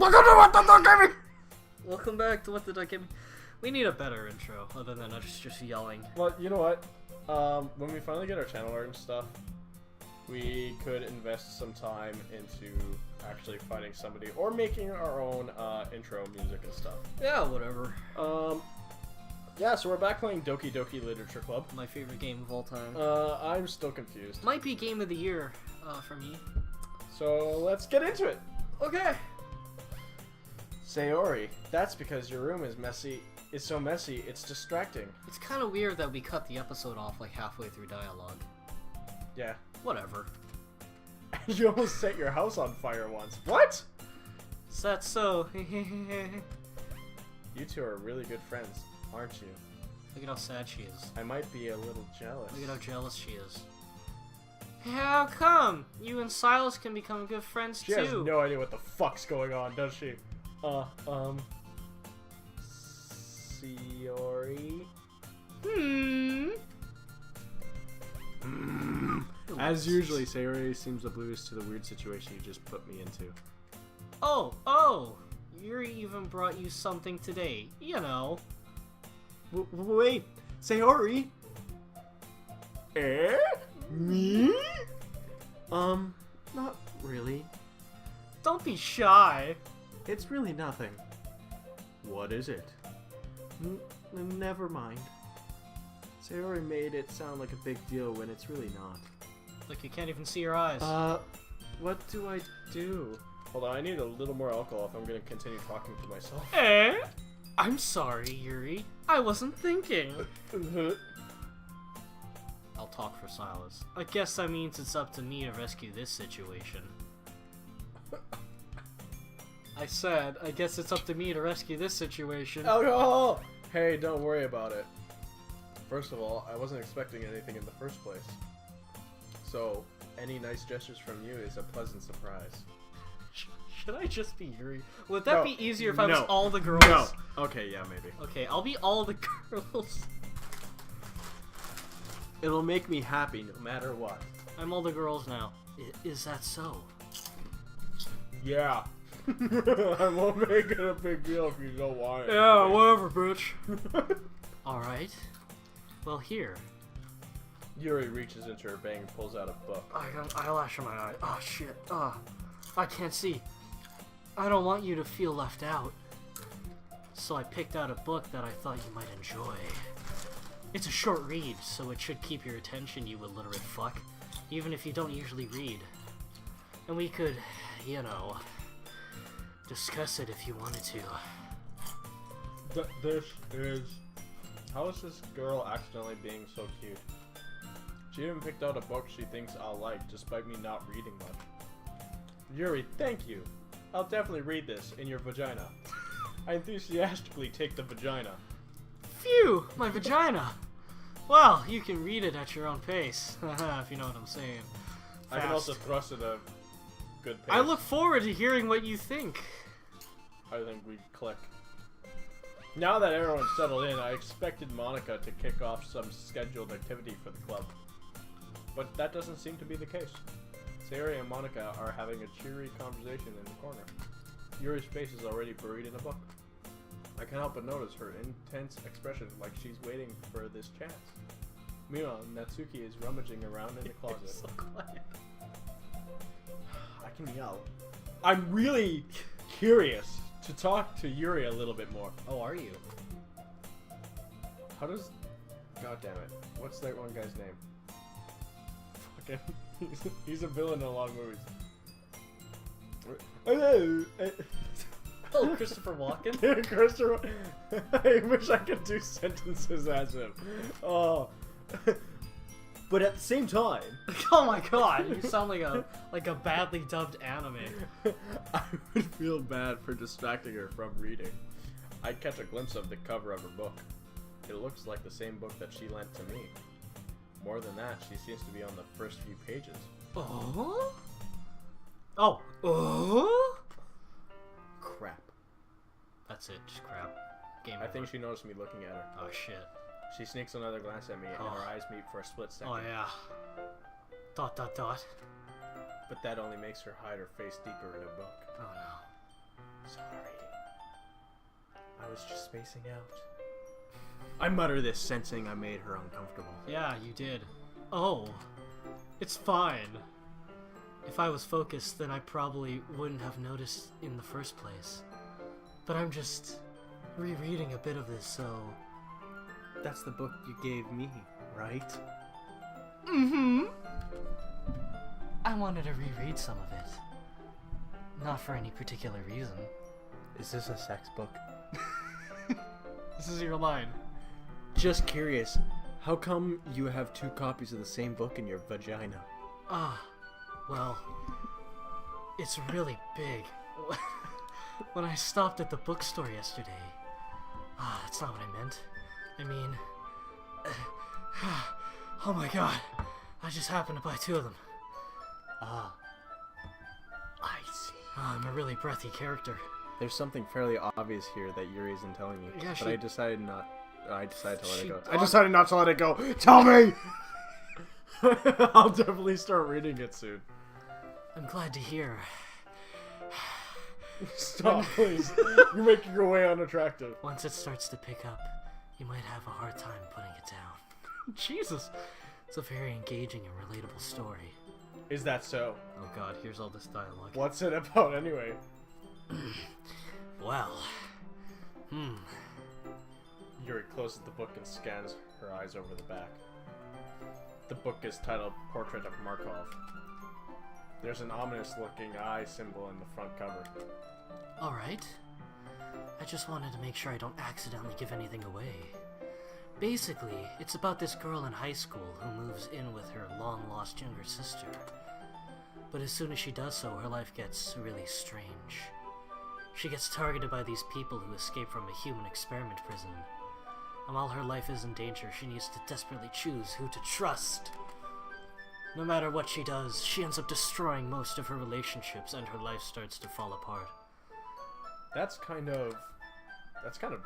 Welcome to What the Duck Gave Me! Welcome back to What the Duck Gave Me. We need a better intro, other than us just yelling. Well, you know what? When we finally get our channel art and stuff, we could invest some time into actually finding somebody or making our own intro music and stuff. Yeah, whatever. Yeah, so we're back playing Doki Doki Literature Club. My favorite game of all time. I'm still confused. Might be game of the year for me. So let's get into it. Okay. Sayori, that's because your room is messy. It's so messy, it's distracting. It's kind of weird that we cut the episode off like halfway through dialogue. Yeah. Whatever. You almost set your house on fire once. What? Is that so? You two are really good friends, aren't you? Look at how sad she is. I might be a little jealous. Look at how jealous she is. How come? You and Silas can become good friends She too. has no idea what the fuck's going on, does she? Sayori? As usually, Sayori seems oblivious to the weird situation you just put me into. Oh! Yuri even brought you something today. You know. Wait, Sayori? Me? Not really. Don't be shy. It's really nothing. What is it? Never mind. Sayori made it sound like a big deal when it's really not. Look, you can't even see your eyes. What do I do? Hold on, I need a little more alcohol if I'm gonna continue talking to myself. I'm sorry, Yuri. I wasn't thinking. I'll talk for Silas. I guess that means it's up to me to rescue this situation. I said, I guess it's up to me to rescue this situation. Alcohol! Hey, don't worry about it. First of all, I wasn't expecting anything in the first place. So, any nice gestures from you is a pleasant surprise. Should I just be Yuri? Would that be easier if I was No. all the girls? No. Okay, yeah, maybe. Okay, I'll be all the girls. It'll make me happy no matter what. I'm all the girls now. Is that so? Yeah. I won't make it a big deal if you don't want it. Yeah, whatever, bitch. Alright. Well, here. Yuri reaches into her bag and pulls out a book. I got an eyelash in my eye. Oh, shit. I can't see. I don't want you to feel left out. So I picked out a book that I thought you might enjoy. It's a short read, so it should keep your attention, you illiterate fuck. Even if you don't usually read. And we could, you know, discuss it if you wanted to. This is... How is this girl accidentally being so cute? She even picked out a book she thinks I'll like, despite me not reading much. Yuri, thank you. I'll definitely read this in your vagina. I enthusiastically take the vagina. Phew! My vagina! Well, you can read it at your own pace, if you know what I'm saying. I can also thrust at a good pace. I look forward to hearing what you think. I think we click. Now that everyone's settled in, I expected Monica to kick off some scheduled activity for the club. But that doesn't seem to be the case. Sayori and Monica are having a cheery conversation in the corner. Yuri's face is already buried in a book. I can't help but notice her intense expression, like she's waiting for this chance. Meanwhile, Natsuki is rummaging around in the closet. So quiet. I can yell. I'm really curious to talk to Yuri a little bit more. Oh, are you? How does... God damn it. What's that one guy's name? Fucking... he's a villain in a lot of movies. Hello! Oh, Christopher Walken? Christopher... I wish I could do sentences as him. Oh... But at the same time... Oh my god, you sound like a badly dubbed anime. I would feel bad for distracting her from reading. I'd catch a glimpse of the cover of her book. It looks like the same book that she lent to me. More than that, she seems to be on the first few pages. Oh? Oh? Crap. That's it, just crap. Game I think over. she noticed me looking at her. Oh shit. She sneaks another glance at me, and our eyes meet for a split second. Oh yeah. ... But that only makes her hide her face deeper in a book. Oh no. So was just spacing out. I mutter this, sensing I made her uncomfortable. Yeah, you did. Oh, it's fine. If I was focused, then I probably wouldn't have noticed in the first place. But I'm just rereading a bit of this, so... That's the book you gave me, right? Mm-hmm. I wanted to reread some of it. Not for any particular reason. Is this a sex book? This is your line. Just curious, how come you have 2 copies of the same book in your vagina? Well, it's really big. When I stopped at the bookstore yesterday... that's not what I meant. I mean... oh my god. I just happened to buy 2 of them. I see. I'm a really breathy character. There's something fairly obvious here that Yuri isn't telling me. Yeah, but I decided to let it go. I decided not to let it go. Tell me! I'll definitely start reading it soon. I'm glad to hear. Stop, please. You're making your way unattractive. Once it starts to pick up, you might have a hard time putting it down. Jesus! It's a very engaging and relatable story. Is that so? Oh god, here's all this dialogue. What's it about anyway? Well... Yuri closes the book and scans her eyes over the back. The book is titled Portrait of Markov. There's an ominous-looking eye symbol in the front cover. Alright. I just wanted to make sure I don't accidentally give anything away. Basically, it's about this girl in high school who moves in with her long-lost younger sister. But as soon as she does so, her life gets really strange. She gets targeted by these people who escape from a human experiment prison. And while her life is in danger, she needs to desperately choose who to trust. No matter what she does, she ends up destroying most of her relationships and her life starts to fall apart. That's kind of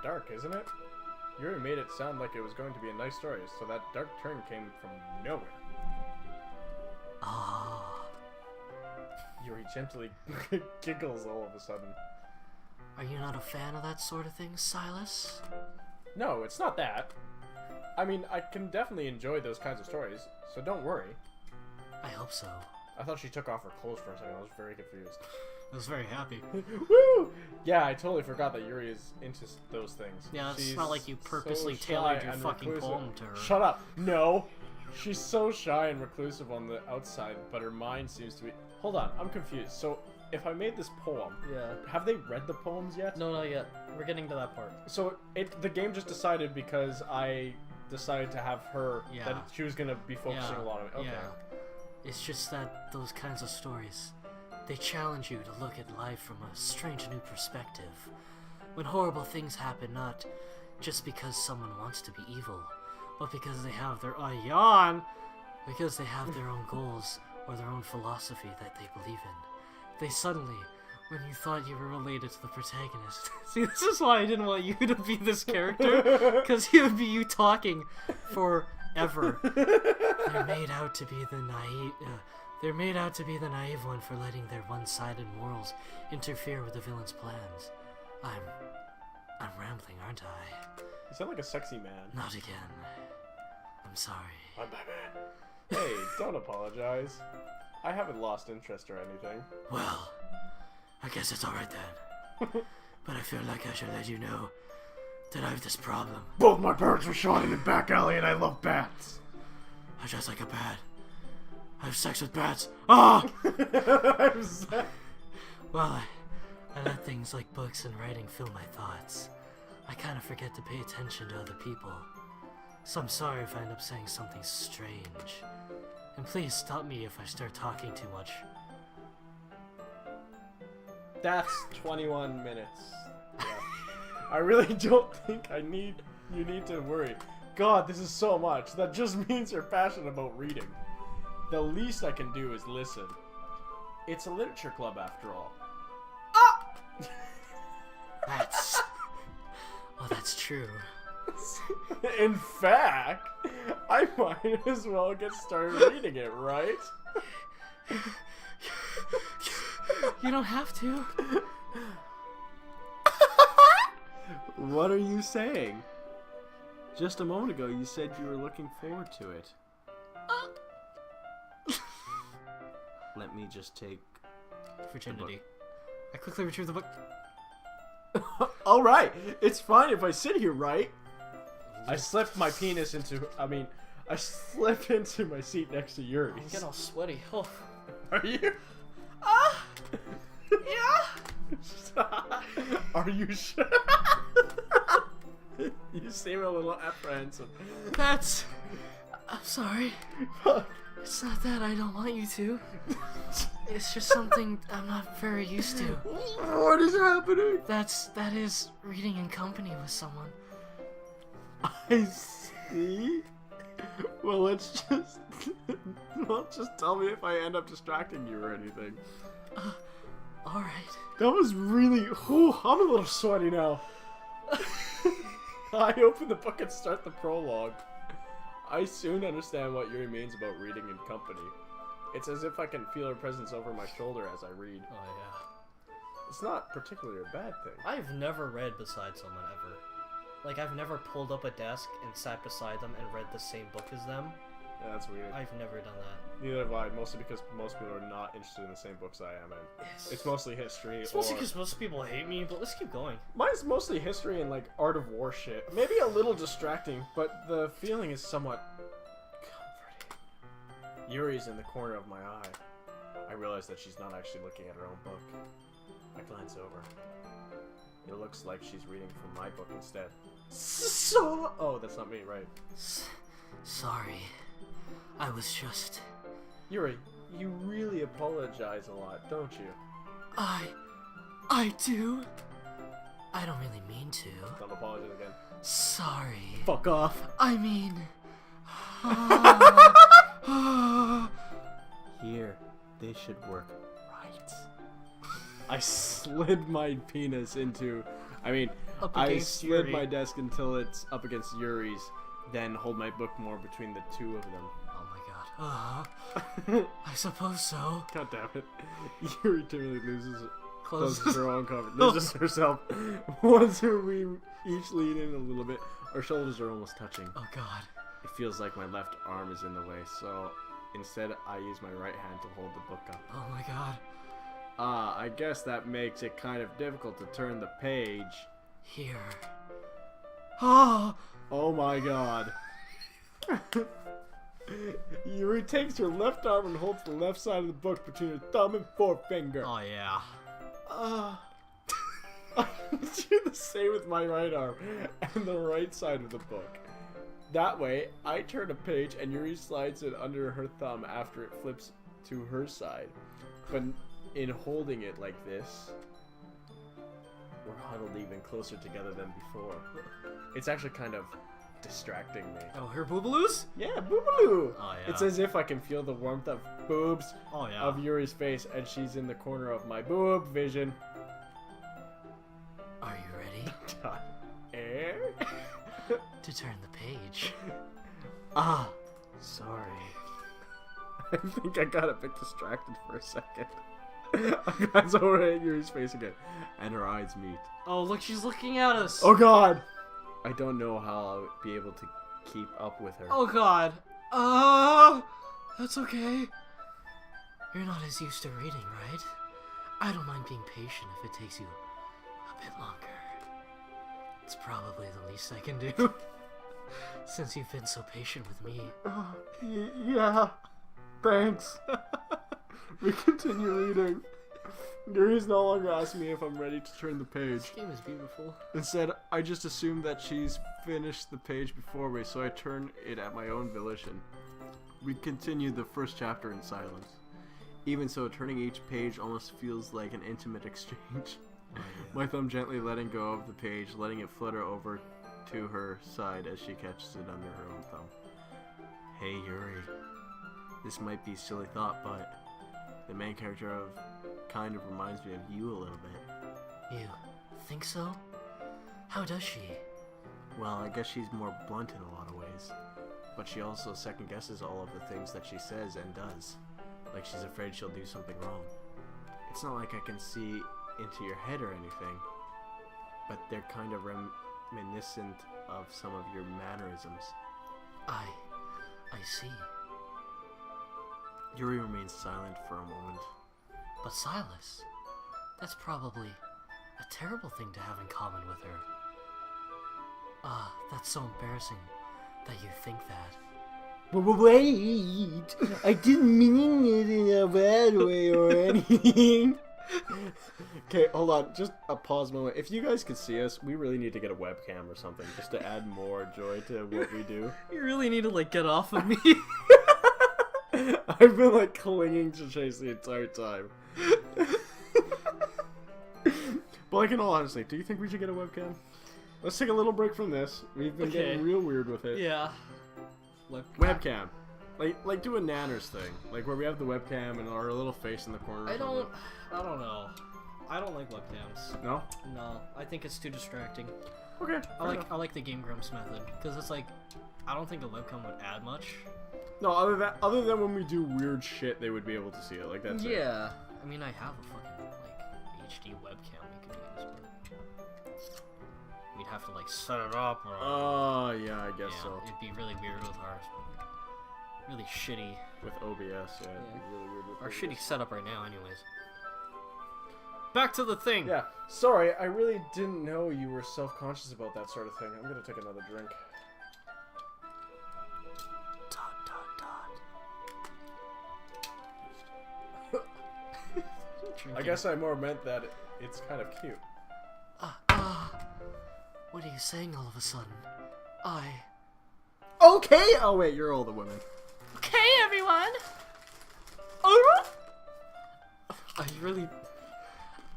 dark, isn't it? Yuri made it sound like it was going to be a nice story, so that dark turn came from nowhere. Yuri gently giggles all of a sudden. Are you not a fan of that sort of thing, Silas? No, it's not that. I mean, I can definitely enjoy those kinds of stories, so don't worry. I hope so. I thought she took off her clothes for a second. I was very confused. I was very happy. Woo! Yeah, I totally forgot that Yuri is into those things. Yeah, it's She's not like you purposely so tailored shy your and fucking reclusive. poem to her. Shut up. No. She's so shy and reclusive on the outside, but her mind seems to be... Hold on, I'm confused. So, if I made this poem... Yeah. Have they read the poems yet? No, not yet. We're getting to that part. So, the game just decided because I decided to have her... Yeah. That she was going to be focusing a lot on it. Okay. Yeah. It's just that those kinds of stories, they challenge you to look at life from a strange new perspective. When horrible things happen, not just because someone wants to be evil, but because they have their because they have their own goals or their own philosophy that they believe in. They suddenly, when you thought you were related to the protagonist... See, this is why I didn't want you to be this character, because it would be you talking forever. They're made out to be the naive one for letting their one-sided morals interfere with the villain's plans. I'm rambling, aren't I? You sound like a sexy man. Not again. I'm sorry. I'm Batman. Hey, don't apologize. I haven't lost interest or anything. Well, I guess it's alright then. But I feel like I should let you know that I have this problem. Both my parents were shot in the back alley and I love bats. I dress like a bat. I have sex with bats. Ah! Well, I let things like books and writing fill my thoughts. I kind of forget to pay attention to other people. So I'm sorry if I end up saying something strange. And please stop me if I start talking too much. That's 21 minutes. Yeah. I really don't think you need to worry. God, this is so much. That just means you're passionate about reading. The least I can do is listen. It's a literature club after all. That's true. In fact, I might as well get started reading it, right? You don't have to. What you saying? Just a moment ago, you said you were looking forward to it. Let me just take... Virginity. I quickly retrieve the book. Alright, it's fine if I sit here, right? I slipped my penis into... I slipped into my seat next to Yuri's. I'm getting all sweaty. Oh. Are you? Yeah! Are you sure? You seem a little apprehensive. I'm sorry. It's not that I don't want you to. It's just something I'm not very used to. What is happening? That is reading in company with someone. I see. Well, let's just... Well, just tell me if I end up distracting you or anything. Alright. That was really... Whew, I'm a little sweaty now. I open the book and start the prologue. I soon understand what Yuri means about reading in company. It's as if I can feel her presence over my shoulder as I read. Oh, yeah. It's not particularly a bad thing. I've never read beside someone ever. Like, I've never pulled up a desk and sat beside them and read the same book as them. Yeah, that's weird. I've never done that. Neither have I, mostly because most people are not interested in the same books I am in. It's mostly history. It's mostly because most people hate me, but let's keep going. Mine's mostly history and, like, art of war shit. Maybe a little distracting, but the feeling is somewhat comforting. Yuri's in the corner of my eye. I realize that she's not actually looking at her own book. I glance over. It looks like she's reading from my book instead. Oh, that's not me, right? Sorry. I was just... Yuri, you really apologize a lot, don't you? I do. I don't really mean to. Don't apologize again. Sorry. Fuck off. I mean... Here, they should work right. I slid my penis into... I slid Yuri. my desk until it's up against Yuri's, then hold my book more between the two of them. Oh my god. I suppose so. God damn it. Yuri timidly closes her own cover. Loses herself. Once we each lean in a little bit, our shoulders are almost touching. Oh god. It feels like my left arm is in the way, so instead I use my right hand to hold the book up. Oh my god. I guess that makes it kind of difficult to turn the page. Here. Oh! Oh my god. Yuri takes her left arm and holds the left side of the book between her thumb and forefinger. Oh yeah. I do the same with my right arm and the right side of the book. That way, I turn a page and Yuri slides it under her thumb after it flips to her side. But in holding it like this, we're huddled even closer together than before. It's actually kind of distracting me. Oh, her boobaloos? Yeah, boobaloo! Oh yeah. It's as if I can feel the warmth of boobs Oh yeah. of Yuri's face, and she's in the corner of my boob vision. Are you ready Air? to turn the page? Sorry. I think I got a bit distracted for a second. I glance over at Yuri's face again, and her eyes meet. Oh look, she's looking at us. Oh god! I don't know how I'll be able to keep up with her. Oh god. That's okay. You're not as used to reading, right? I don't mind being patient if it takes you a bit longer. It's probably the least I can do. Since you've been so patient with me. Yeah. Thanks. We continue reading. Yuri's no longer asking me if I'm ready to turn the page. This game is beautiful. Instead, I just assume that she's finished the page before me, so I turn it at my own volition. We continue the first chapter in silence. Even so, turning each page almost feels like an intimate exchange. Oh, yeah. My thumb gently letting go of the page, letting it flutter over to her side as she catches it under her own thumb. Hey Yuri, this might be a silly thought, but the main character kind of reminds me of you a little bit. You think so? How does she? Well, I guess she's more blunt in a lot of ways, but she also second guesses all of the things that she says and does, like she's afraid she'll do something wrong. It's not like I can see into your head or anything, but they're kind of reminiscent of some of your mannerisms. I see. Yuri remains silent for a moment. But Silas, that's probably a terrible thing to have in common with her. That's so embarrassing that you think that. Wait! I didn't mean it in a bad way or anything. Okay, hold on. Just a pause moment. If you guys could see us, we really need to get a webcam or something just to add more joy to what we do. You really need to, like, get off of me. I've been, like, clinging to Chase the entire time. But, like, in all honesty, do you think we should get a webcam? Let's take a little break from this. We've been getting real weird with it. Yeah. Webcam. Like do a Nanners thing. Like where we have the webcam and our little face in the corner. I don't know. I don't like webcams. No? No. I think it's too distracting. Okay. I like the Game Grumps method. Because it's like, I don't think a webcam would add much. No, other than when we do weird shit, they would be able to see it. Like that's it. Yeah. I mean, I have a fucking, like, HD webcam we could use, but we'd have to, like, set it up or... Oh, yeah, I guess so. It'd be really weird with ours. Really shitty. With OBS, yeah. It'd be really weird with Our OBS. shitty setup right now, anyways. Back to the thing! Yeah. Sorry, I really didn't know you were self-conscious about that sort of thing. I'm gonna take another drink. I guess I more meant that it's kind of cute. What are you saying all of a sudden? Okay! Oh wait, you're all the women. Okay, everyone!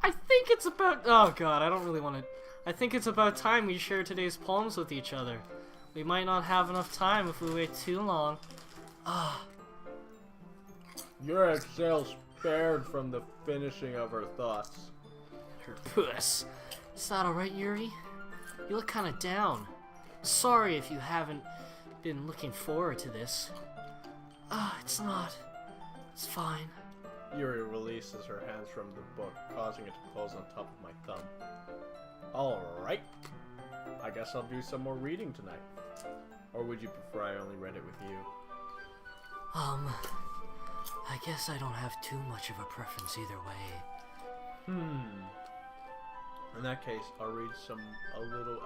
I think it's about... Oh god, I don't really want to... I think it's about time we share today's poems with each other. We might not have enough time if we wait too long. Your exhale spared from the finishing of her thoughts. Her puss. Is that alright, Yuri? You look kinda down. Sorry if you haven't been looking forward to this. It's not. It's fine. Yuri releases her hands from the book, causing it to close on top of my thumb. Alright. I guess I'll do some more reading tonight. Or would you prefer I only read it with you? I guess I don't have too much of a preference either way. In that case, I'll read a little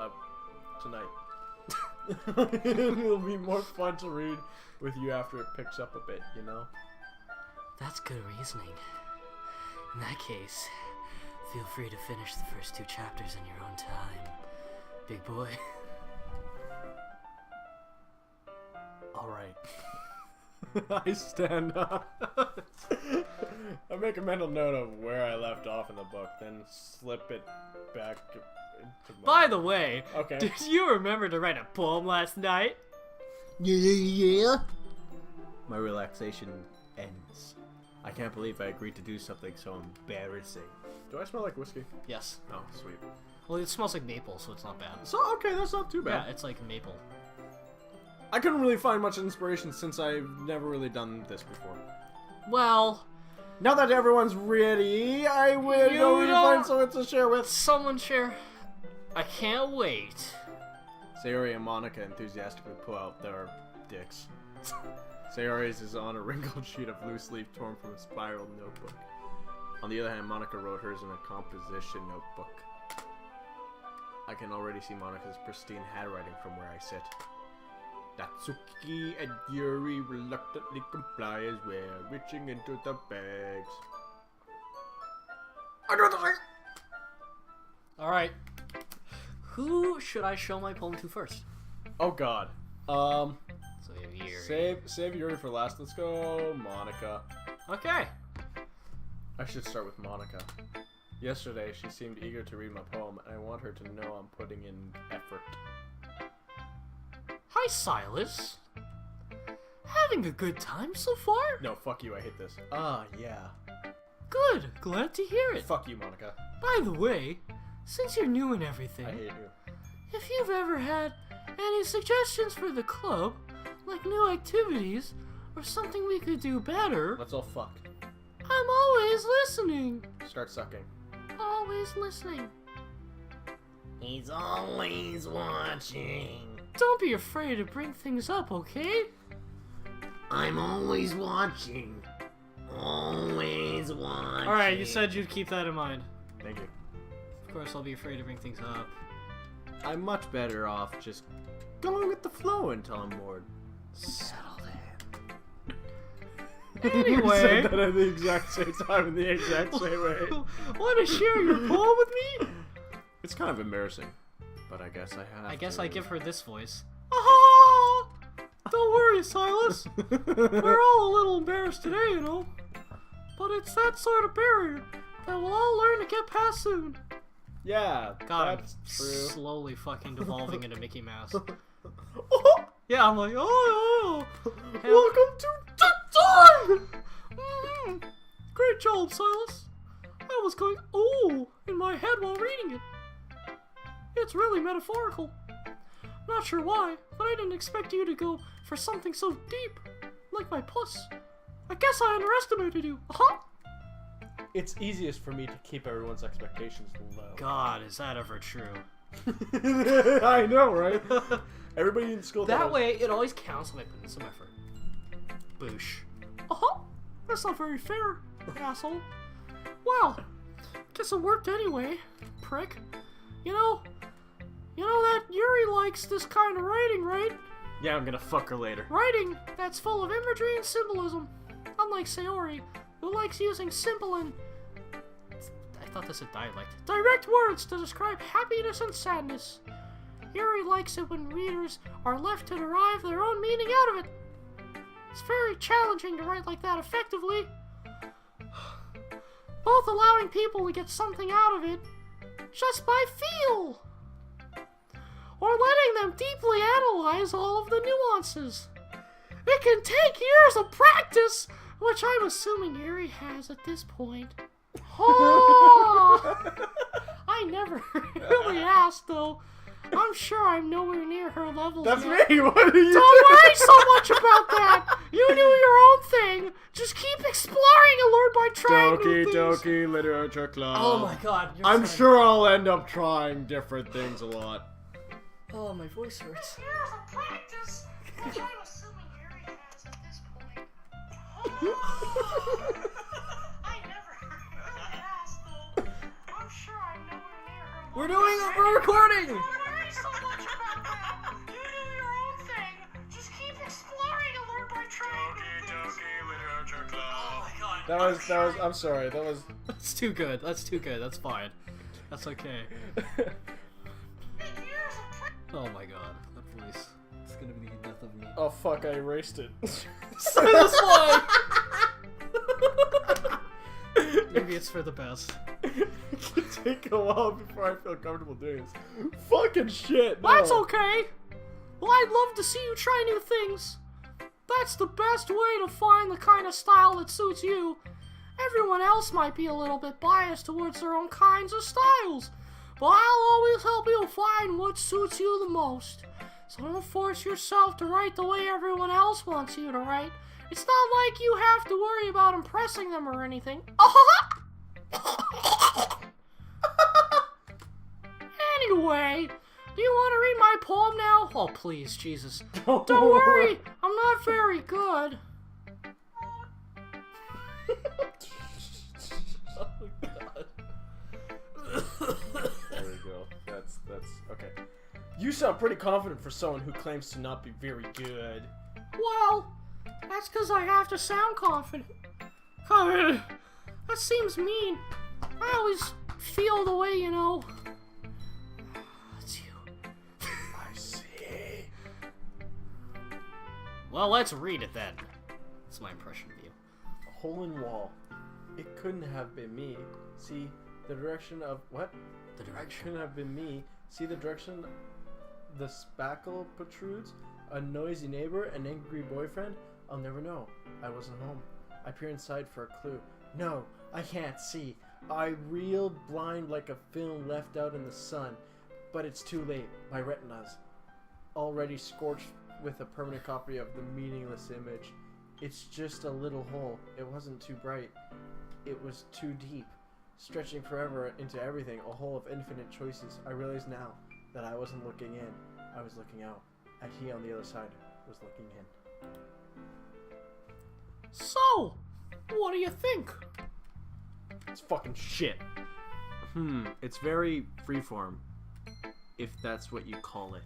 tonight. It'll be more fun to read with you after it picks up a bit, you know? That's good reasoning. In that case, feel free to finish the first 2 chapters in your own time, big boy. Alright. I stand up. I make a mental note of where I left off in the book, then slip it back into my... By the way, Okay. did you remember to write a poem last night? Yeah. My relaxation ends. I can't believe I agreed to do something so embarrassing. Do I smell like whiskey? Yes. Oh, sweet. Well, it smells like maple, so it's not bad. So, okay, that's not too bad. Yeah, it's like maple. I couldn't really find much inspiration since I've never really done this before. Well... Now that everyone's ready, I will go and find someone to share with. Someone share... I can't wait. Sayori and Monica enthusiastically pull out their dicks. Sayori's is on a wrinkled sheet of loose leaf torn from a spiral notebook. On the other hand, Monica wrote hers in a composition notebook. I can already see Monica's pristine handwriting from where I sit. Natsuki and Yuri reluctantly comply as well, reaching into the bags. Alright. Who should I show my poem to first? Oh god. So we have Yuri. Save Yuri for last. Let's go Monica. Okay. I should start with Monica. Yesterday, she seemed eager to read my poem, and I want her to know I'm putting in effort. Hi, Silas. Having a good time so far? No, fuck you, I hate this. Ah, yeah. Good. Glad to hear it. Fuck you, Monica. By the way, since you're new and everything, I hate you. if you've ever had any suggestions for the club, like new activities, or something we could do better, Let's all fuck. I'm always listening. Start sucking. Always listening. He's always watching. Don't be afraid to bring things up, okay? I'm always watching. Always watching. Alright, you said you'd keep that in mind. Thank you. Of course, I'll be afraid to bring things up. I'm much better off just going with the flow until I'm bored. Settled in. Anyway. said that at the exact same time in the exact same way. Want to share your poem with me? It's kind of embarrassing, but I guess I have I guess to. I give her this voice. Ah! Don't worry, Silas. We're all a little embarrassed today, you know. But it's that sort of barrier that we'll all learn to get past soon. Yeah, God, that's I'm true. slowly fucking devolving into Mickey Mouse. Oh, Yeah, I'm like, oh. welcome to the time! Mm-hmm. Great job, Silas. I was going, oh, in my head while reading it. It's really metaphorical. Not sure why, but I didn't expect you to go for something so deep, like my puss. I guess I underestimated you. Uh-huh. It's easiest for me to keep everyone's expectations low. God, is that ever true? I know, right? Everybody in school. That way, it always counts when I put in some effort. Boosh. Uh-huh. That's not very fair, asshole. Well, guess it worked anyway, prick. You know that Yuri likes this kind of writing, right? Yeah, I'm gonna fuck her later. Writing that's full of imagery and symbolism. Unlike Sayori, who likes using simple and... I thought this was dialect. Direct words to describe happiness and sadness. Yuri likes it when readers are left to derive their own meaning out of it. It's very challenging to write like that effectively. Both allowing people to get something out of it just by feel, or letting them deeply analyze all of the nuances. It can take years of practice, which I'm assuming Yuri has at this point. Oh, I never really asked, though. I'm sure I'm nowhere near her level That's yet. me. What are you Don't doing? worry so much about that. You do your own thing. Just keep exploring and learn by trying new Doki things. Doki Literature Club. Oh my God! I'm sure I'll end up trying different things a lot. Oh, my voice hurts. Years of practice, which I'm assuming Yuri has at this point. I never really asked, though. I'm sure I'm nowhere near her. We're doing it. We're recording. Don't worry so much about that. You do your own thing. Just keep exploring and learn by trying new things. Literature Club. Oh my God. That was. I'm sorry. That was. That's too good. That's too good. That's fine. That's okay. Years of practice. Oh my God. That voice. It's gonna be the death of me. Oh fuck! I erased it. That's why. Maybe it's for the best. It can take a while before I feel comfortable doing this. Fucking shit. No. That's okay. Well, I'd love to see you try new things. That's the best way to find the kind of style that suits you. Everyone else might be a little bit biased towards their own kinds of styles, but I'll always help you find what suits you the most. So don't force yourself to write the way everyone else wants you to write. It's not like you have to worry about impressing them or anything. Anyway, do you want to read my poem now? Oh, please, Jesus. Don't worry, I'm not very good. Oh god. There we go. That's okay. You sound pretty confident for someone who claims to not be very good. Well, that's because I have to sound confident. Confident. That seems mean. I always feel the way, you know. It's you. I see. Well, let's read it then. That's my impression of you. A hole in wall. It couldn't have been me. See the direction of what? The It direction. couldn't have been me. See the direction the spackle protrudes? A noisy neighbor, an angry boyfriend? I'll never know. I wasn't home. I peer inside for a clue. No, I can't see. I reel blind like a film left out in the sun. But it's too late. My retina's already scorched with a permanent copy of the meaningless image. It's just a little hole. It wasn't too bright. It was too deep. stretching forever into everything, a hole of infinite choices. I realize now that I wasn't looking in, I was looking out, and he on the other side was looking in. So, what do you think? It's fucking shit. It's very freeform, if that's what you call it.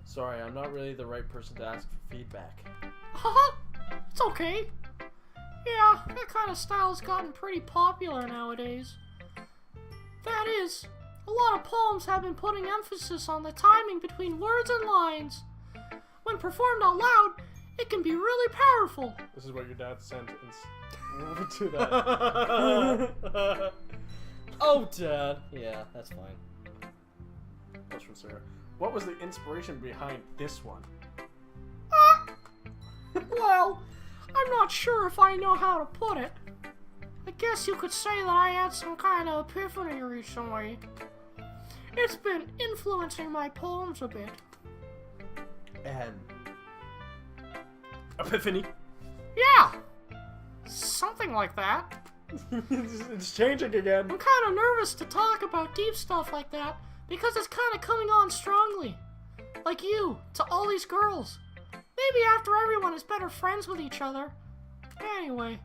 Sorry, I'm not really the right person to ask for feedback. Haha, it's okay. Yeah, that kind of style has gotten pretty popular nowadays. That is, a lot of poems have been putting emphasis on the timing between words and lines. When performed out loud, it can be really powerful. This is what your dad sent to that. Oh, Dad. Yeah, that's fine. That's from Sarah. What was the inspiration behind this one? Well, I'm not sure if I know how to put it. I guess you could say that I had some kind of epiphany recently. It's been influencing my poems a bit. And Epiphany? Yeah, something like that. It's changing again. I'm kind of nervous to talk about deep stuff like that because it's kind of coming on strongly. Like you, to all these girls. Maybe after everyone is better friends with each other. Anyway,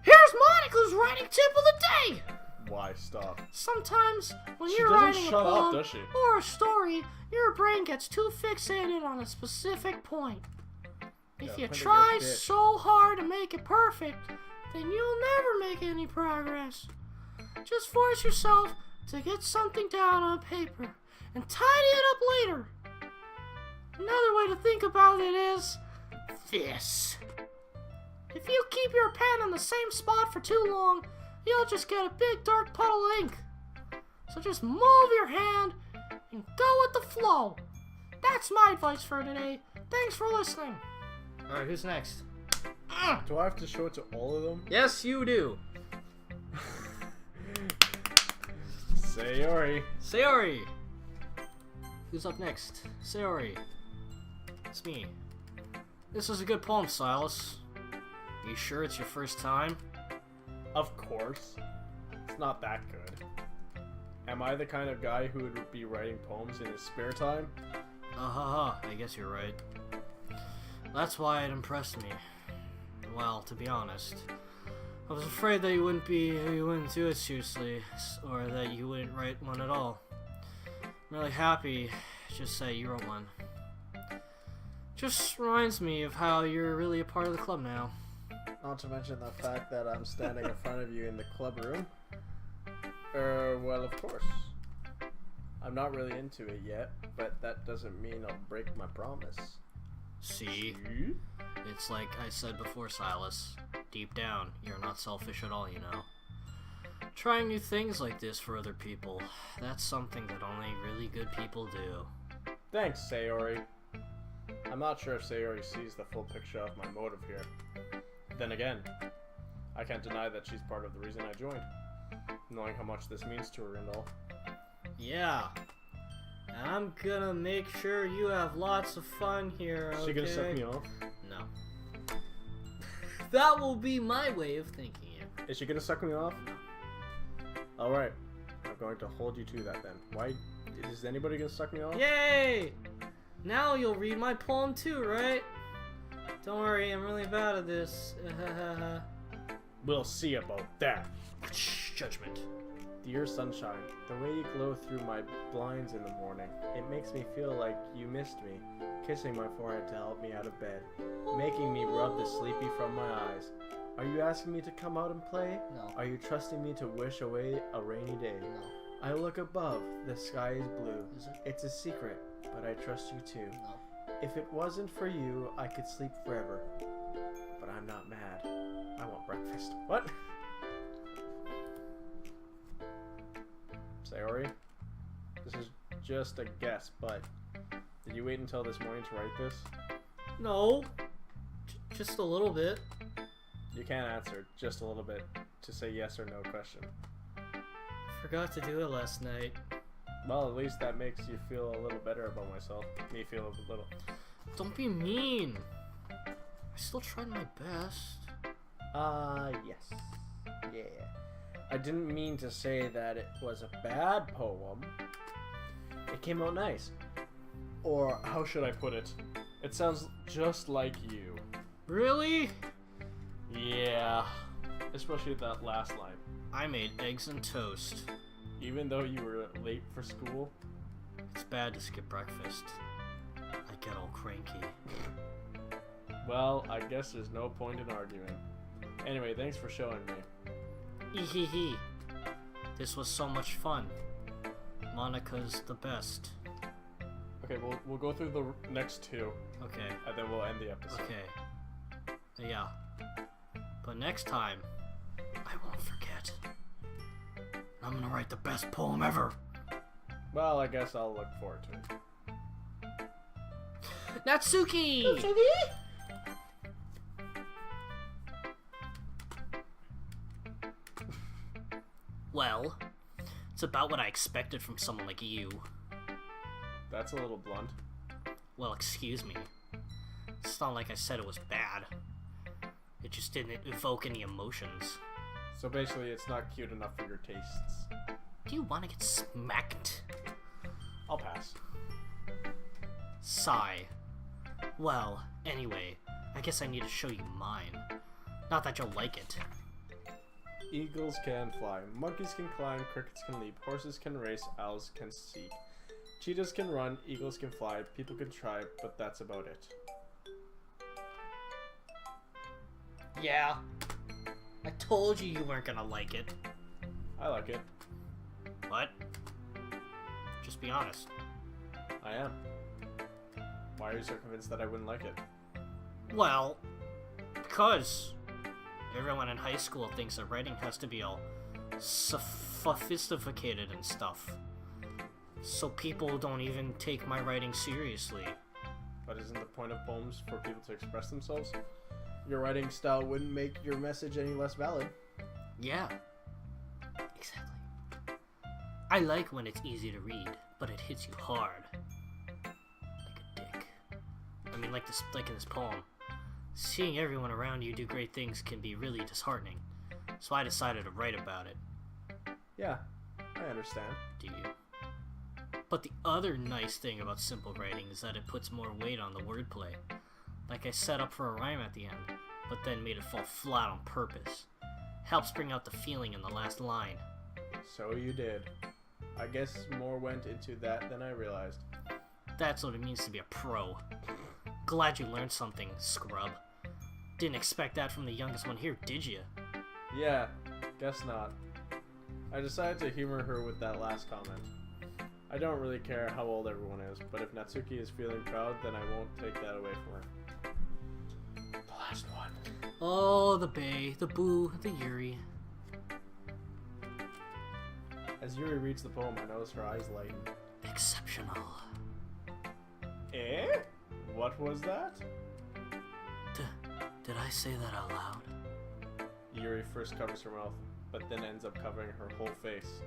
here's Monica's writing tip of the day. Why stop? Sometimes when She you're doesn't writing a shut up, poem does she? or a story, your brain gets too fixated on a specific point. If Yeah, you put it in try your bitch. so hard to make it perfect, then you'll never make any progress. Just force yourself to get something down on paper and tidy it up later. Another way to think about it is this. If you keep your pen in the same spot for too long, you'll just get a big dark puddle of ink. So just move your hand and go with the flow. That's my advice for today. Thanks for listening. Alright, who's next? Do I have to show it to all of them? Yes, you do. Sayori. Sayori. Who's up next? Sayori. It's me. This is a good poem, Silas. You sure it's your first time? Of course. It's not that good. Am I the kind of guy who would be writing poems in his spare time? I guess you're right. That's why it impressed me. Well, to be honest, I was afraid that you wouldn't do it seriously, or that you wouldn't write one at all. I'm really happy just that you wrote one. Just reminds me of how you're really a part of the club now. not to mention the fact that I'm standing in front of you in the club room. Well, of course. I'm not really into it yet, but that doesn't mean I'll break my promise. See? It's like I said before, Silas. Deep down, you're not selfish at all, you know. Trying new things like this for other people, that's something that only really good people do. Thanks, Sayori. I'm not sure if Sayori sees the full picture of my motive here. Then again, I can't deny that she's part of the reason I joined, knowing how much this means to her and all. Yeah. I'm gonna make sure you have lots of fun here, okay? Is she gonna suck me off? No. That will be my way of thinking it. Is she gonna suck me off? Alright. I'm going to hold you to that then. Why? Is anybody gonna suck me off? Yay! Now you'll read my poem too, right? Don't worry, I'm really bad at this. We'll see about that. Judgment. Dear sunshine, the way you glow through my blinds in the morning, it makes me feel like you missed me, kissing my forehead to help me out of bed, making me rub the sleepy from my eyes. Are you asking me to come out and play? No. Are you trusting me to wish away a rainy day? No. I look above, the sky is blue. Is it? It's a secret, but I trust you too. No. If it wasn't for you, I could sleep forever. But I'm not mad. I want breakfast. What? Sayori? This is just a guess, but did you wait until this morning to write this? No. Just a little bit. You can't answer just a little bit to say yes or no question. Forgot to do it last night. Well, at least that makes you feel a little better about myself. Me feel a little. Don't be mean. I still tried my best. Yes. Yeah. I didn't mean to say that it was a bad poem. It came out nice. Or how should I put it? It sounds just like you. Really? Yeah. Especially that last line. I made eggs and toast. Even though you were late for school. It's bad to skip breakfast. I get all cranky. Well, I guess there's no point in arguing. Anyway, thanks for showing me. Ehehe. This was so much fun. Monica's the best. Okay, we'll go through the next two, Okay. and then we'll end the episode. Okay. Yeah. But next time, I won't forget. I'm gonna write the best poem ever. Well, I guess I'll look forward to it. Natsuki! Well, it's about what I expected from someone like you. That's a little blunt. Well, excuse me. It's not like I said it was bad. It just didn't evoke any emotions. So basically, it's not cute enough for your tastes. Do you want to get smacked? I'll pass. Sigh. Well, anyway, I guess I need to show you mine. Not that you'll like it. Eagles can fly, monkeys can climb, crickets can leap, horses can race, owls can seek. Cheetahs can run, eagles can fly, people can try, but that's about it. Yeah. I told you weren't gonna like it. I like it. What? Just be honest. I am. Why are you so convinced that I wouldn't like it? Well, because everyone in high school thinks that writing has to be all sophisticated and stuff. So people don't even take my writing seriously. But isn't the point of poems for people to express themselves? Your writing style wouldn't make your message any less valid. Yeah. Exactly. I like when it's easy to read, but it hits you hard. Like a dick. I mean, like in this poem. Seeing everyone around you do great things can be really disheartening. So I decided to write about it. Yeah, I understand. Do you? But the other nice thing about simple writing is that it puts more weight on the wordplay. Like I set up for a rhyme at the end, but then made it fall flat on purpose. Helps bring out the feeling in the last line. So you did. I guess more went into that than I realized. That's what it means to be a pro. Glad you learned something, scrub. Didn't expect that from the youngest one here, did you? Yeah, guess not. I decided to humor her with that last comment. I don't really care how old everyone is, but if Natsuki is feeling proud, then I won't take that away from her. The last one. Oh, the Bae, the Boo, the Yuri. As Yuri reads the poem, I notice her eyes lighten. Exceptional. Eh? What was that? Did I say that out loud? Yuri first covers her mouth, but then ends up covering her whole face.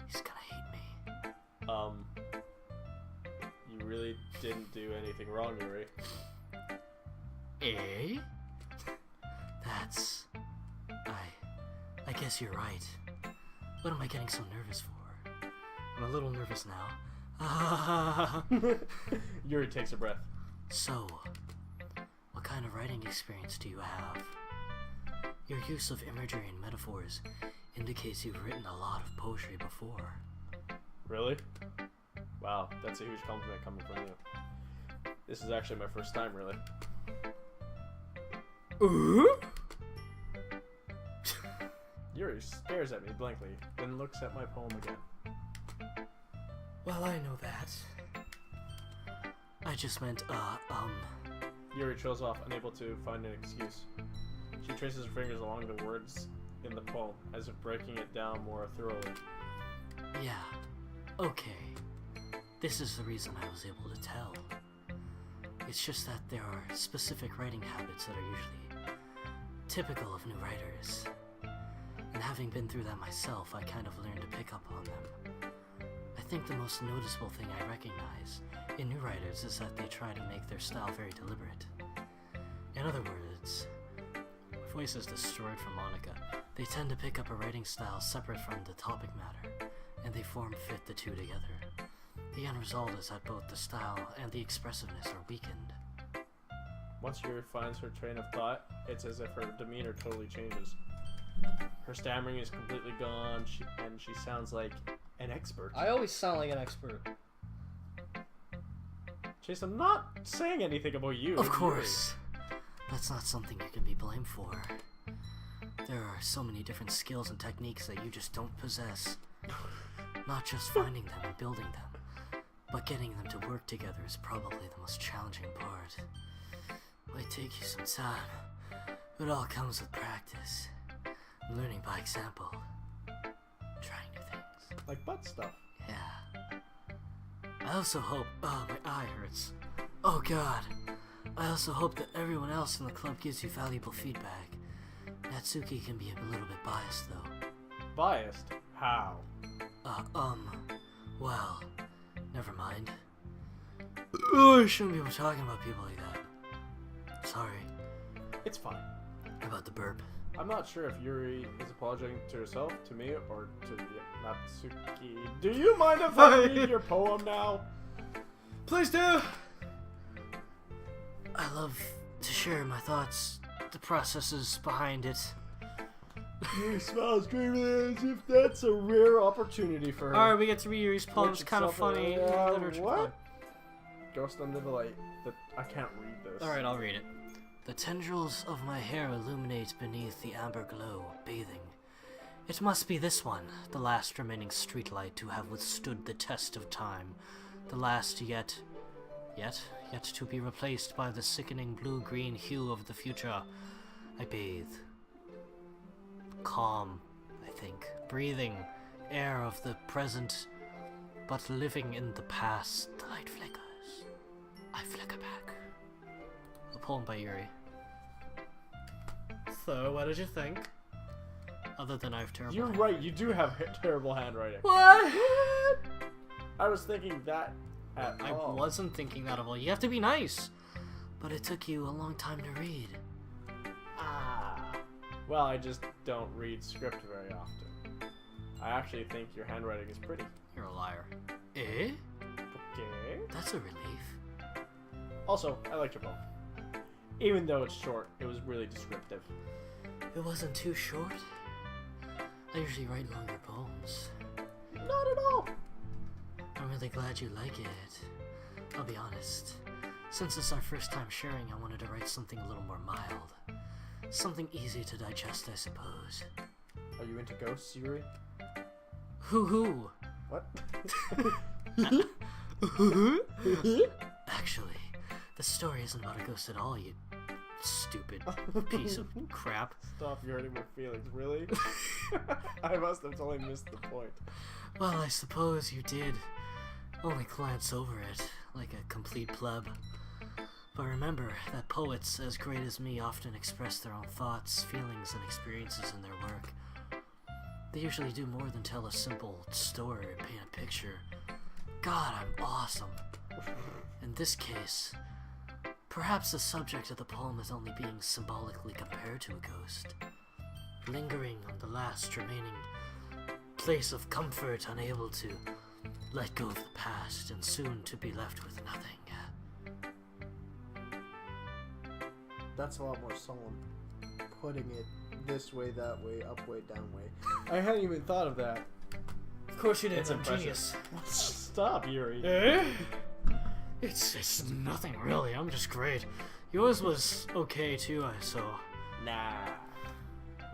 He's gonna hate me. You really didn't do anything wrong, Yuri. Eh? That's... I guess you're right. What am I getting so nervous for? I'm a little nervous now. Yuri takes a breath. So, what kind of writing experience do you have? Your use of imagery and metaphors indicates you've written a lot of poetry before. Really? Wow, that's a huge compliment coming from you. This is actually my first time, really. Yuri stares at me blankly, then looks at my poem again. Well, I know that. I just meant, Yuri trails off, unable to find an excuse. She traces her fingers along the words in the poem, as if breaking it down more thoroughly. Yeah, okay. This is the reason I was able to tell. It's just that there are specific writing habits that are usually typical of new writers. And having been through that myself, I kind of learned to pick up on them. I think the most noticeable thing I recognize in new writers is that they try to make their style very deliberate. In other words, voice is destroyed from Monica. They tend to pick up a writing style separate from the topic matter, and they form fit the two together. The end result is that both the style and the expressiveness are weakened. Once Yuri finds her train of thought, it's as if her demeanor totally changes. Her stammering is completely gone, and she sounds like an expert. I always sound like an expert. Chase, I'm not saying anything about you. Of course. That's not something you can be blamed for. There are so many different skills and techniques that you just don't possess. Not just finding them and building them, but getting them to work together is probably the most challenging part. Might take you some time, but it all comes with practice. Learning by example. Trying new things. Like butt stuff. Yeah. I also hope... Oh, my eye hurts. Oh god. I also hope that everyone else in the club gives you valuable feedback. Natsuki can be a little bit biased, though. Biased? How? Well, never mind. Oh, I shouldn't be talking about people like that. Sorry. It's fine. About the burp. I'm not sure if Yuri is apologizing to herself, to me, or to Natsuki. Do you mind if I read your poem now? Please do! I love to share my thoughts, the processes behind it. Yuri smiles gravely as if that's a rare opportunity for her. Alright, we get to read Yuri's poem. Which It's kind of itself- funny. Literature what? club. Ghost Under the Light. I can't read this. Alright, I'll read it. The tendrils of my hair illuminate beneath the amber glow, bathing. It must be this one, the last remaining streetlight to have withstood the test of time. The last yet to be replaced by the sickening blue-green hue of the future. I bathe. Calm, I think. Breathing air of the present, but living in the past. The light flickers. I flicker back. A poem by Yuri. So, what did you think? Other than I have terrible You're handwriting. right, you do have terrible handwriting. What? I was thinking that at I all. wasn't thinking that of all. You have to be nice. But it took you a long time to read. Well, I just don't read script very often. I actually think your handwriting is pretty. You're a liar. Eh? Okay. That's a relief. Also, I liked your poem. Even though it's short, it was really descriptive. It wasn't too short. I usually write longer poems. Not at all. I'm really glad you like it. I'll be honest. Since it's our first time sharing, I wanted to write something a little more mild. Something easy to digest, I suppose. Are you into ghosts, Yuri? Hoo-hoo! What? Actually, the story isn't about a ghost at all, you stupid piece of crap. Stop, you're hurting my feelings, really? I must have totally missed the point. Well, I suppose you did only glance over it, like a complete pleb. But remember that poets as great as me often express their own thoughts, feelings, and experiences in their work. They usually do more than tell a simple story or paint a picture. God, I'm awesome. In this case, perhaps the subject of the poem is only being symbolically compared to a ghost, lingering on the last remaining place of comfort, unable to let go of the past and soon to be left with nothing. That's a lot more solemn. Putting it this way, that way, up way, down way. I hadn't even thought of that. Of course you did. It's I'm impressive. genius. Stop, Yuri. Eh? It's nothing really. I'm just great. Yours was okay too, I saw. Nah.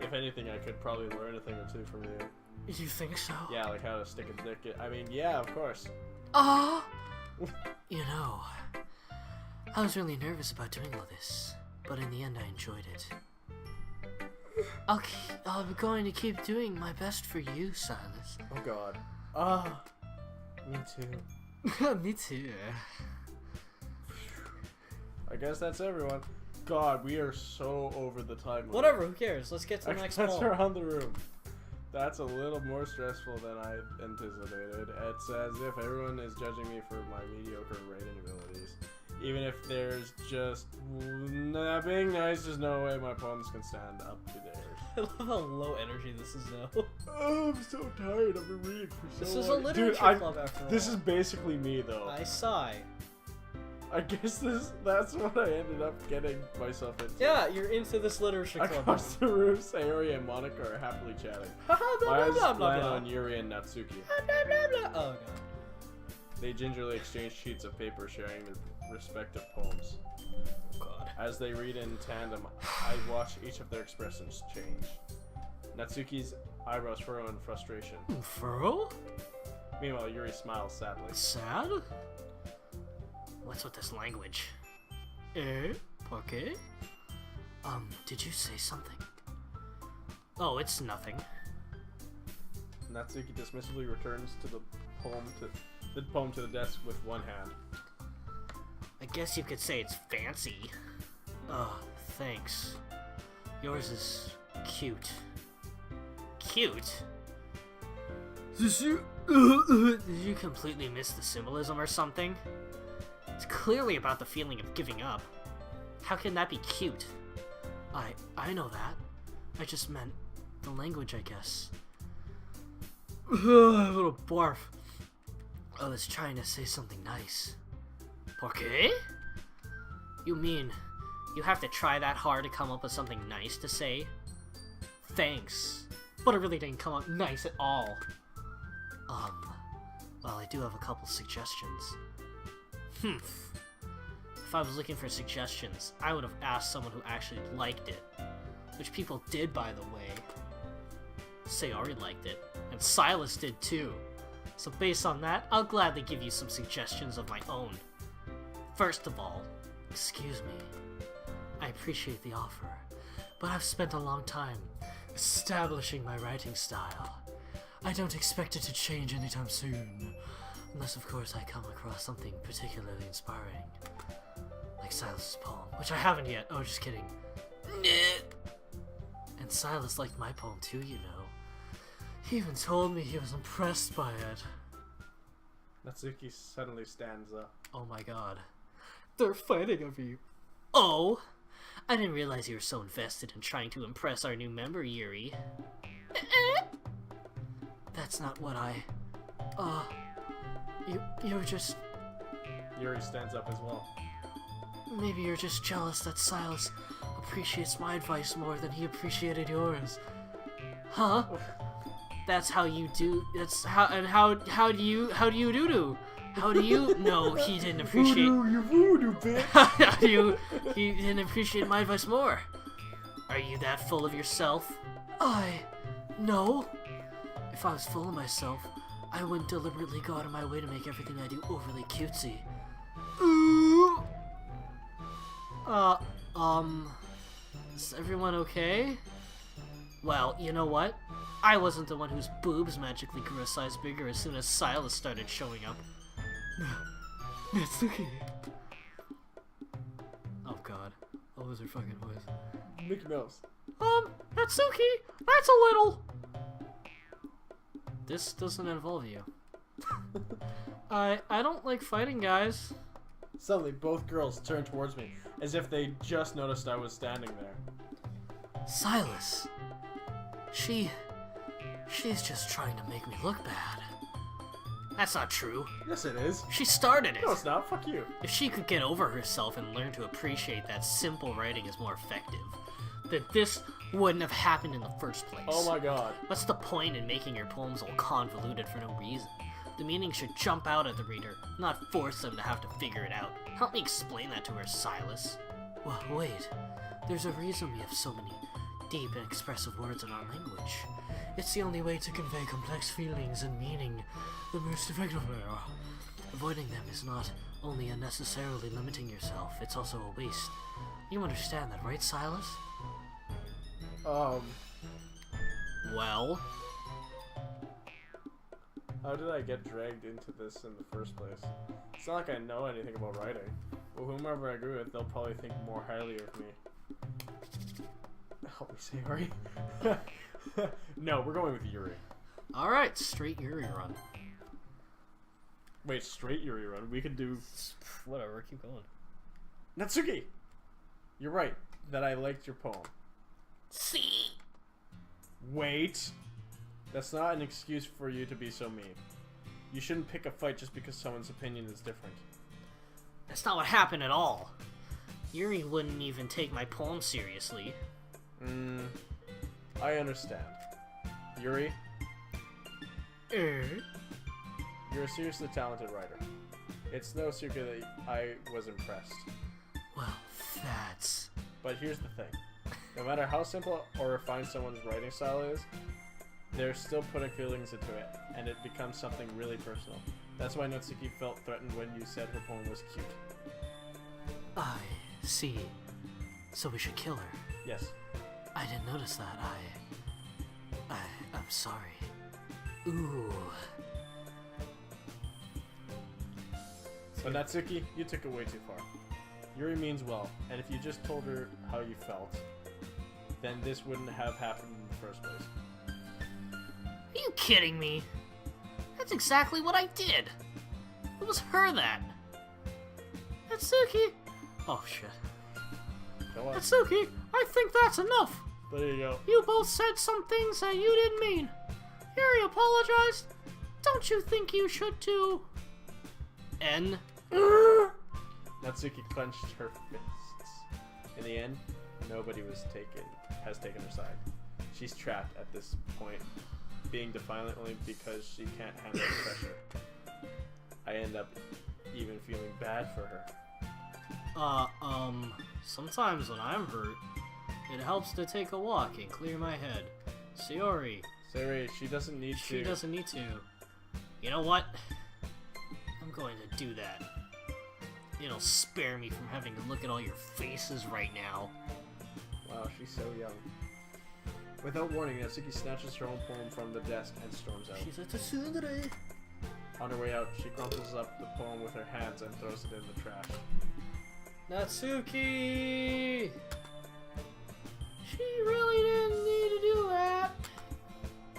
If anything, I could probably learn a thing or two from you. You think so? Yeah, like how to stick a dick in. I mean, yeah, of course. You know, I was really nervous about doing all this, but in the end I enjoyed it. I'll be going to keep doing my best for you, Silas. Oh god. Me too. Me too. I guess that's everyone. God, we are so over the time limit. Whatever, who cares? Let's get to the next That's poem. around the room. That's a little more stressful than I anticipated. It's as if everyone is judging me for my mediocre writing abilities. Even if there's just being nice, there's no way my poems can stand up to theirs. I love how low energy this is now. Oh, I'm so tired. I've been reading for so long. This is a literature Dude, club after all. This is basically me, though. I sigh. I guess that's what I ended up getting myself into. Yeah, you're into this literature club. Across the room, Sayori and Monica are happily chatting. Haha, blah, My blah, eyes blah, blah, land blah. on Yuri and Natsuki. Blah, blah, blah, blah. Oh, God. They gingerly exchange sheets of paper sharing their respective poems. God. As they read in tandem, I watch each of their expressions change. Natsuki's eyebrows furrow in frustration. Furrow? Meanwhile, Yuri smiles sadly. Sad? What's with this language? ¿Por qué? Did you say something? Oh, it's nothing. Natsuki dismissively returns to the poem to the desk with one hand. I guess you could say it's fancy. Oh, thanks. Yours is cute. Cute? Did you completely miss the symbolism or something? It's clearly about the feeling of giving up. How can that be cute? I know that. I just meant the language, I guess. Little barf. I was trying to say something nice. ¿Por qué? You mean you have to try that hard to come up with something nice to say? Thanks. But it really didn't come out nice at all. Well, I do have a couple suggestions. If I was looking for suggestions, I would have asked someone who actually liked it. Which people did, by the way. Sayori liked it, and Silas did too. So based on that, I'll gladly give you some suggestions of my own. First of all, excuse me. I appreciate the offer, but I've spent a long time establishing my writing style. I don't expect it to change anytime soon. Unless, of course, I come across something particularly inspiring. Like Silas's poem, which I haven't yet. Oh, just kidding. And Silas liked my poem too, you know. He even told me he was impressed by it. Natsuki suddenly stands up. Oh my god. They're fighting over you. Oh! I didn't realize you were so invested in trying to impress our new member, Yuri. That's not what I... You're just... Yuri stands up as well. Maybe you're just jealous that Silas appreciates my advice more than he appreciated yours. Huh? That's how you do... That's how... And how do you do? How do you... No, he didn't appreciate... You voodoo, bitch! He didn't appreciate my advice more. Are you that full of yourself? No. If I was full of myself, I wouldn't deliberately go out of my way to make everything I do overly cutesy. Ooh. Is everyone okay? Well, you know what? I wasn't the one whose boobs magically grew a size bigger as soon as Silas started showing up. Natsuki. Oh god. What was her fucking voice? Mickey Mouse. Natsuki, that's a little... This doesn't involve you. I don't like fighting, guys. Suddenly, both girls turn towards me, as if they just noticed I was standing there. Silas. She's just trying to make me look bad. That's not true. Yes, it is. She started it. No, it's not. Fuck you. If she could get over herself and learn to appreciate that simple writing is more effective, then this wouldn't have happened in the first place. Oh my god. What's the point in making your poems all convoluted for no reason? The meaning should jump out at the reader, not force them to have to figure it out. Help me explain that to her, Silas. Well, wait. There's a reason we have so many deep and expressive words in our language. It's the only way to convey complex feelings and meaning the most effectively. Avoiding them is not only unnecessarily limiting yourself, it's also a waste. You understand that, right, Silas? Well? How did I get dragged into this in the first place? It's not like I know anything about writing. Well, whomever I agree with, they'll probably think more highly of me. Help me, Sayori. No, we're going with Yuri. Alright, straight Yuri run. Wait, straight Yuri run? We could do... Whatever, keep going. Natsuki! You're right, that I liked your poem. See? Wait! That's not an excuse for you to be so mean. You shouldn't pick a fight just because someone's opinion is different. That's not what happened at all. Yuri wouldn't even take my poem seriously. I understand. Yuri, you're a seriously talented writer. It's no secret that I was impressed. Well, that's... But here's the thing. No matter how simple or refined someone's writing style is, they're still putting feelings into it, and it becomes something really personal. That's why Natsuki felt threatened when you said her poem was cute. I see. So we should kill her. Yes. I didn't notice that. I'm sorry. Ooh. But Natsuki, you took it way too far. Yuri means well, and if you just told her how you felt, then this wouldn't have happened in the first place. Are you kidding me? That's exactly what I did. It was her that. Natsuki! Oh shit. Go on. Natsuki, I think that's enough. There you go. You both said some things that you didn't mean. Yuri apologized. Don't you think you should too? N. Natsuki clenched her fists. In the end, nobody has taken her side. She's trapped at this point, being defiant only because she can't handle the pressure. I end up even feeling bad for her. Sometimes when I'm hurt, it helps to take a walk and clear my head. Sayori. She doesn't need to. She doesn't need to. You know what? I'm going to do that. It'll spare me from having to look at all your faces right now. Wow, she's so young. Without warning, Natsuki snatches her own poem from the desk and storms out. She's a tsundere. On her way out, she crumples up the poem with her hands and throws it in the trash. Natsuki! She really didn't need to do that.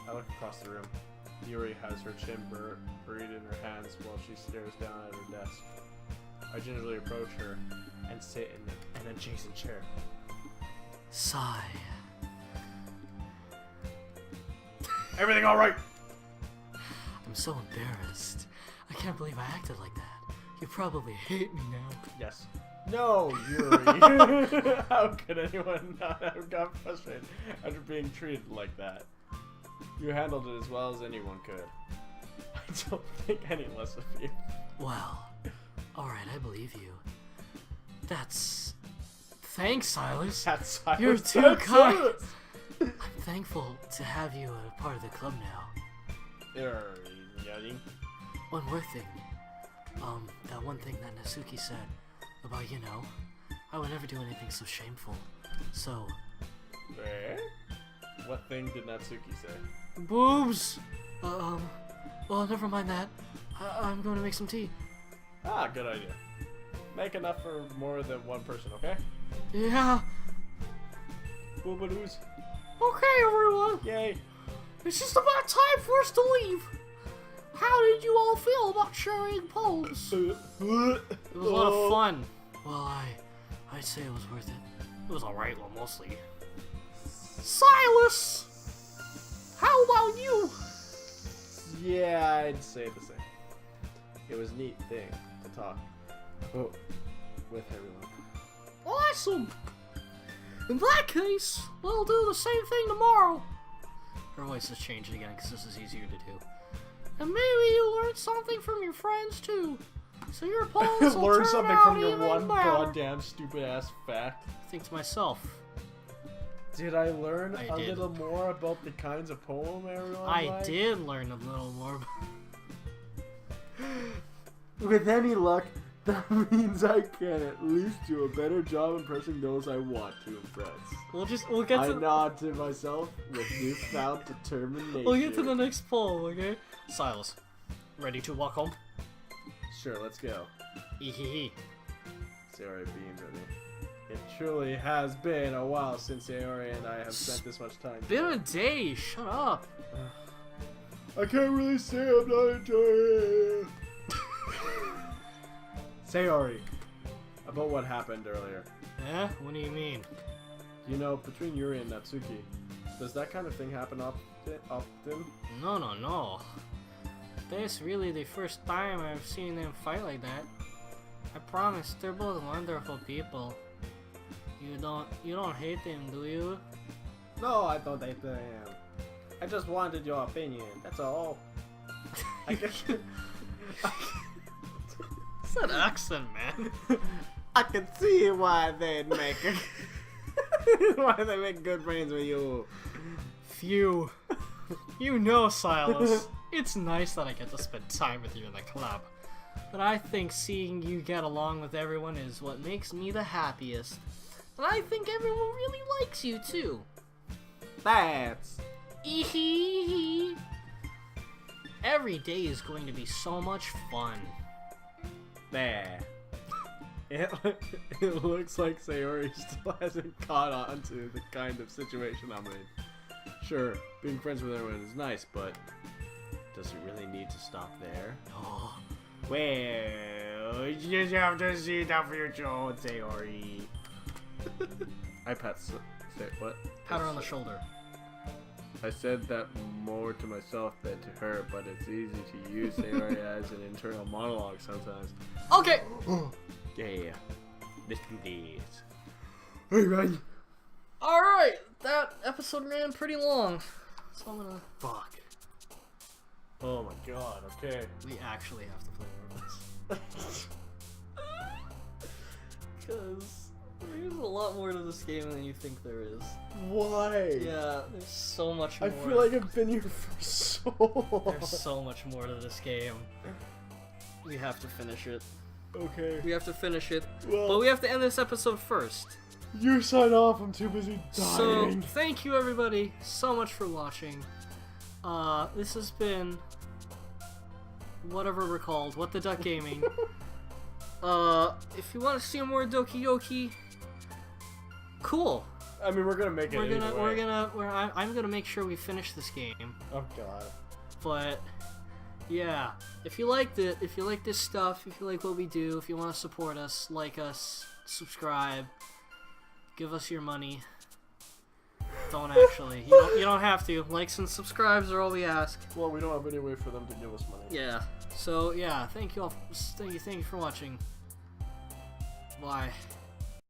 I look across the room. Yuri has her chin buried in her hands while she stares down at her desk. I gingerly approach her and sit in an adjacent chair. Sigh. Everything alright? I'm so embarrassed. I can't believe I acted like that. You probably hate me now. Yes. No, Yuri. How could anyone not have got frustrated after being treated like that? You handled it as well as anyone could. I don't think any less of you. Well, alright, I believe you. That's... Thanks, Silas. That's Silas. You're too That's kind. Silas. I'm thankful to have you a part of the club now. Yuri. One more thing. That one thing that Natsuki said about, I would never do anything so shameful. So... What thing did Natsuki say? Boobs! Well, never mind that. I'm going to make some tea. Ah, good idea. Make enough for more than one person, okay? Yeah. Boobadoos. Okay, everyone. Yay. It's just about time for us to leave. How did you all feel about sharing poems? It was a lot of fun. Well, I'd say it was worth it. It was alright, well, mostly. Silas! How about you? Yeah, I'd say the same. It was a neat thing to talk about with everyone. Awesome! In that case, we'll do the same thing tomorrow. Her voice has changed again because this is easier to do. And maybe you learned something from your friends too. So your poems will Learn turn something out from your even one better. goddamn stupid ass fact. I think to myself, Did I learn I a did. little more about the kinds of poem everyone I likes? did learn a little more. With any luck, that means I can at least do a better job impressing those I want to impress. We'll get I to nod to myself with newfound determination. we'll get to the next poem, okay? Silas, ready to walk home? Sure, let's go. Ehehe. Sayori beams at me. It truly has been a while since Sayori and I have spent this much time Been together. a day. Shut up. I can't really say I'm not enjoying it. Sayori, about what happened earlier. Yeah? What do you mean? You know, between Yuri and Natsuki, does that kind of thing happen often? No. This really the first time I've seen them fight like that. I promise, they're both wonderful people. You don't hate them, do you? No, I don't hate them. I just wanted your opinion, that's all. I guess... What's that accent, man? I can see why they'd make why they make good friends with you. Phew. You know, Silas, it's nice that I get to spend time with you in the club. But I think seeing you get along with everyone is what makes me the happiest. And I think everyone really likes you, too. That's Every day is going to be so much fun. there. It looks like Sayori still hasn't caught on to the kind of situation I'm in. Sure, being friends with everyone is nice, but does it really need to stop there? Oh, Well, you just have to see the future, Sayori. I pat say what? pat her on the shoulder. I said that more to myself than to her, but it's easy to use Sayori as an internal monologue sometimes. Okay! Yeah, let's do this. Hey, man! Alright, that episode ran pretty long. So I'm gonna... Fuck. Oh my god, okay. We actually have to play more of this. Because there's a lot more to this game than you think there is. Why? Yeah, there's so much I more. feel like I've been here for so long. There's so much more to this game. We have to finish it. Okay. We have to finish it. Well, But we have to end this episode first. you sign off. I'm too busy So, dying. thank you everybody so much for watching. This has been whatever we're called, What the Duck Gaming. If you want to see more Doki Doki, cool. I mean, we're gonna make it. I'm gonna make sure we finish this game. Oh god. But yeah, if you liked it, if you like this stuff, if you like what we do, if you want to support us, like us, subscribe, give us your money. Don't actually. You don't have to. Likes and subscribes are all we ask. Well, we don't have any way for them to give us money. Yeah. So yeah, thank you all. Thank you for watching. Bye.